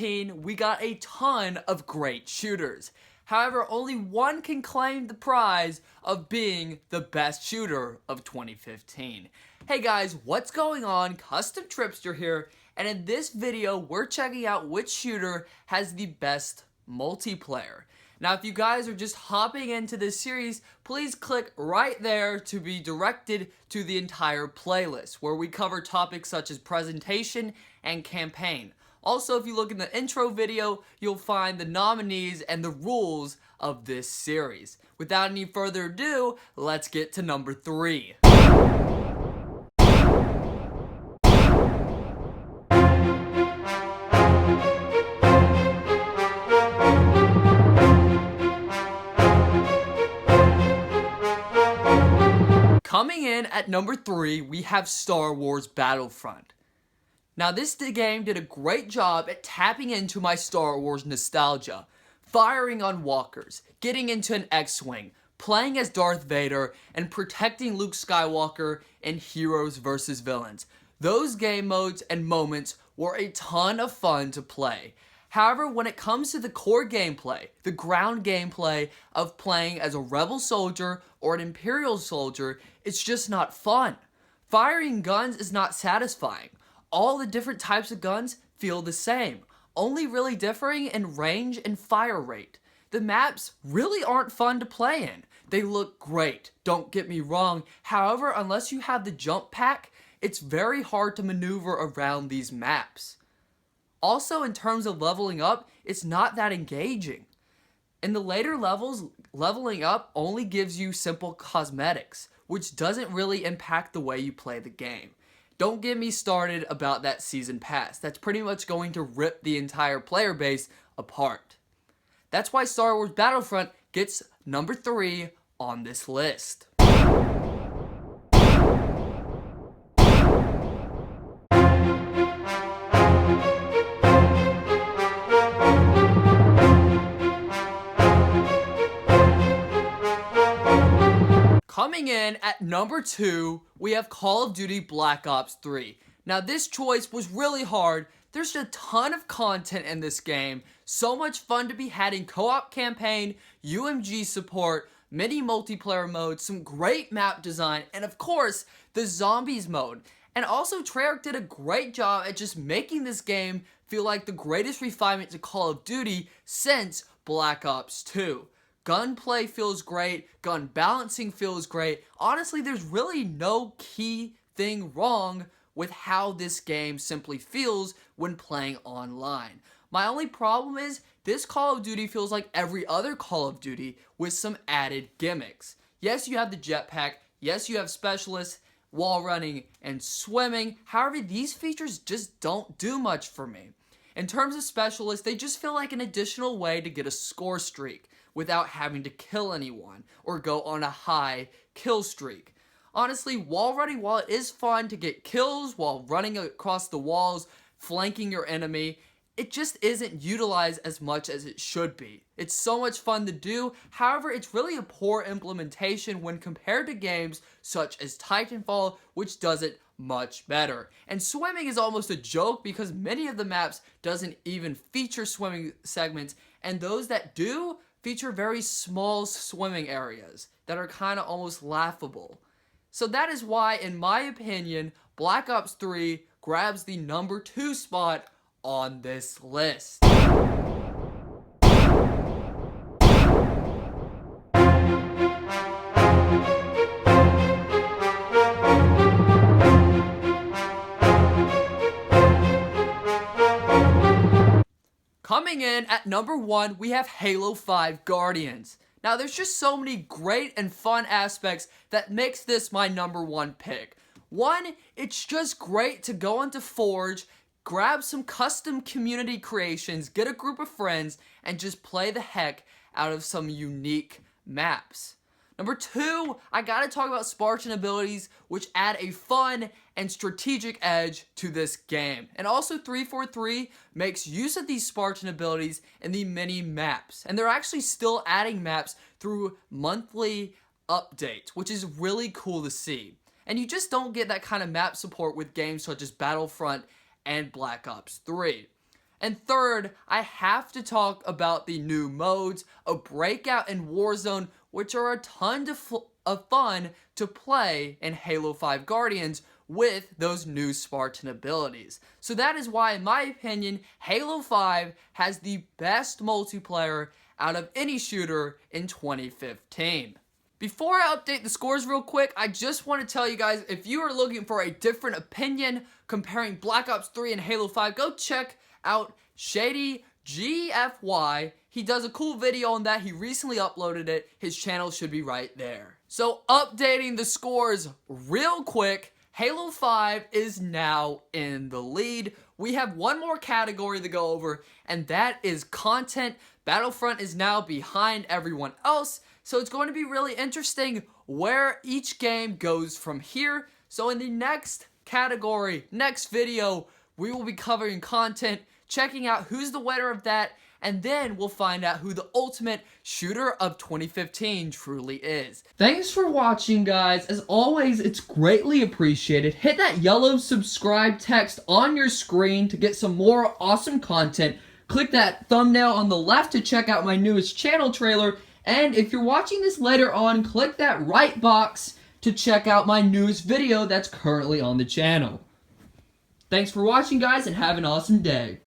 2015, we got a ton of great shooters. However, only one can claim the prize of being the best shooter of 2015. Hey guys, what's going on? CustomTrippster here, and in this video, we're checking out which shooter has the best multiplayer. Now, if you guys are just hopping into this series, please click right there to be directed to the entire playlist, where we cover topics such as presentation and campaign. Also, if you look in the intro video, you'll find the nominees and the rules of this series. Without any further ado, let's get to number 3. Coming in at number 3, we have Star Wars Battlefront. Now, this game did a great job at tapping into my Star Wars nostalgia, firing on walkers, getting into an X-Wing, playing as Darth Vader, and protecting Luke Skywalker in Heroes vs. Villains. Those game modes and moments were a ton of fun to play. However, when it comes to the core gameplay, the ground gameplay of playing as a rebel soldier or an imperial soldier, it's just not fun. Firing guns is not satisfying. All the different types of guns feel the same, only really differing in range and fire rate. The maps really aren't fun to play in. They look great, don't get me wrong. However, unless you have the jump pack, it's very hard to maneuver around these maps. Also, in terms of leveling up, it's not that engaging. In the later levels, leveling up only gives you simple cosmetics, which doesn't really impact the way you play the game. Don't get me started about that season pass. That's pretty much going to rip the entire player base apart. That's why Star Wars Battlefront gets number 3 on this list. Coming in at number 2, we have Call of Duty Black Ops 3. Now, this choice was really hard. There's a ton of content in this game, so much fun to be had in co-op campaign, UMG support, many multiplayer modes, some great map design, and of course, the zombies mode. And also, Treyarch did a great job at just making this game feel like the greatest refinement to Call of Duty since Black Ops 2. Gunplay feels great, gun balancing feels great. Honestly, there's really no key thing wrong with how this game simply feels when playing online. My only problem is, this Call of Duty feels like every other Call of Duty with some added gimmicks. Yes, you have the jetpack, yes, you have specialists, wall running, and swimming. However, these features just don't do much for me. In terms of specialists, they just feel like an additional way to get a score streak without having to kill anyone or go on a high kill streak. Honestly, wall running, while it is fun to get kills while running across the walls, flanking your enemy, it just isn't utilized as much as it should be. It's so much fun to do, however, it's really a poor implementation when compared to games such as Titanfall, which does it much better. And swimming is almost a joke because many of the maps doesn't even feature swimming segments, and those that do feature very small swimming areas that are kind of almost laughable. So that is why, in my opinion, Black Ops 3 grabs the number 2 spot on this list. Coming in at number 1, we have Halo 5 Guardians. Now, there's just so many great and fun aspects that makes this my number 1 pick. One, it's just great to go into Forge, grab some custom community creations, get a group of friends, and just play the heck out of some unique maps. Number 2, I gotta talk about Spartan abilities, which add a fun and strategic edge to this game. And also 343 makes use of these Spartan abilities in the mini maps. And they're actually still adding maps through monthly updates, which is really cool to see. And you just don't get that kind of map support with games such as Battlefront and Black Ops 3. And third, I have to talk about the new modes of Breakout and Warzone, which are a ton of fun to play in Halo 5 Guardians with those new Spartan abilities. So that is why, in my opinion, Halo 5 has the best multiplayer out of any shooter in 2015. Before I update the scores real quick, I just want to tell you guys, if you are looking for a different opinion comparing Black Ops 3 and Halo 5, go check out Shady GFY. He does a cool video on that. He recently uploaded it. His channel should be right there. So updating the scores real quick, Halo 5 is now in the lead. We have one more category to go over, and that is content. Battlefront is now behind everyone else, so it's going to be really interesting where each game goes from here. So in the next category, next video, we will be covering content, checking out who's the winner of that, and then we'll find out who the ultimate shooter of 2015 truly is. Thanks for watching, guys. As always, it's greatly appreciated. Hit that yellow subscribe text on your screen to get some more awesome content. Click that thumbnail on the left to check out my newest channel trailer. And if you're watching this later on, click that right box to check out my newest video that's currently on the channel. Thanks for watching, guys, and have an awesome day.